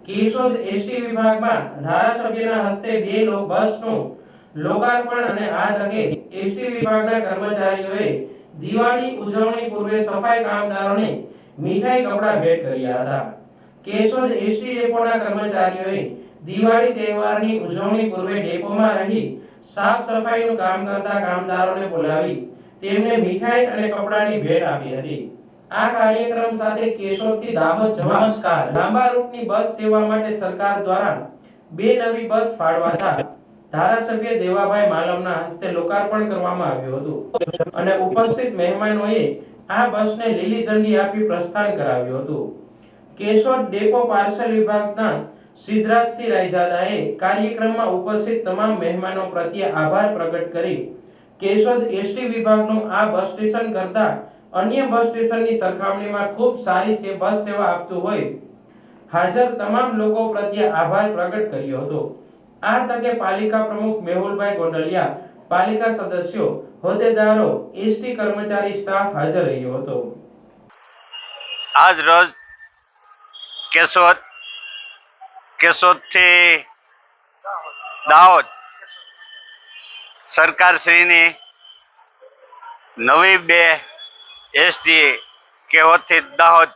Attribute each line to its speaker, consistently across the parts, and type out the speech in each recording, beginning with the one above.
Speaker 1: Keshod ST વિભાગમાં ધારાસભ્યના હસ્તે બે બસનું લોકાર્પણ અને આ તકે એસટી વિભાગના કર્મચારીઓએ દિવાળી ઉજવણી પૂર્વે સફાઈ કામદારોને મીઠાઈ કપડા ભેટ કર્યા હતા। કેશોદ એસટી ડેપોના કર્મચારીઓએ દિવાળી તહેવારની ઉજવણી પૂર્વે ડેપોમાં રહી સાફ સફાઈનું કામ કરતા કામદારોને બોલાવી તેમને મીઠાઈ અને કપડાની ભેટ આપી હતી। આ કાર્યક્રમ સાથે કેશોદથી દાહોદ જવા નમસ્કાર લાંબા રૂટની બસ સેવા માટે સરકાર દ્વારા બે નવી બસ ફાળવાતા ધારાસભ્ય દેવાભાઈ માલમના હસ્તે લોકાર્પણ કરવામાં આવ્યું હતું અને ઉપસ્થિત મહેમાનોએ આ બસને લીલી ઝંડી આપી પ્રસ્થાન કરાવ્યું હતું। કેશોદ ડેપો પાર્સલ વિભાગના સિદ્ધરાજસિંહ રાયજાદાએ કાર્યક્રમમાં ઉપસ્થિત તમામ મહેમાનો પ્રત્યે આભાર પ્રગટ કરી કેશોદ એસટી વિભાગનું આ બસ સ્ટેશન કરતા અન્ય બસ સ્ટેશનની સરખામણીમાં ખૂબ સારી બસ સેવા આપતું હોય હાજર તમામ લોકો પ્રત્યે આભાર પ્રગટ કર્યો હતો। આ તકે પાલિકા પ્રમુખ મેહુલભાઈ ગોંડલિયા, પાલિકા સદસ્યો, હોદ્દેદારો, એસટી કર્મચારી સ્ટાફ હાજર રહ્યો હતો।
Speaker 2: આજ રોજ કેશોદથી દાહોદ સરકારશ્રીની નવી બે એસટી કેશોદથી દાહોદ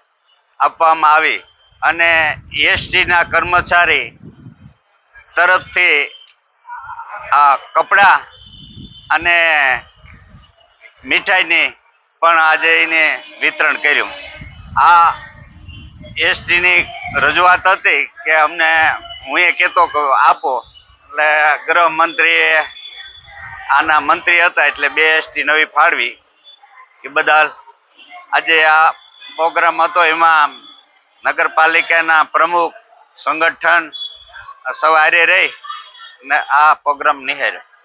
Speaker 2: આપવામાં આવી અને એસટીના કર્મચારી તરફથી આ કપડાં અને મીઠાઈની પણ આજે એને વિતરણ કર્યું। આ એસટીની રજૂઆત હતી કે અમને હું એ કહેતો કે આપો, એટલે ગૃહમંત્રીએ આના મંત્રી હતા એટલે બે એસટી નવી ફાળવી એ બદલ આજે આ પ્રોગ્રામ હતો। એમાં નગરપાલિકાના પ્રમુખ સંગઠન સવારે રહી ને આ પ્રોગ્રામ નિહાળ્યો।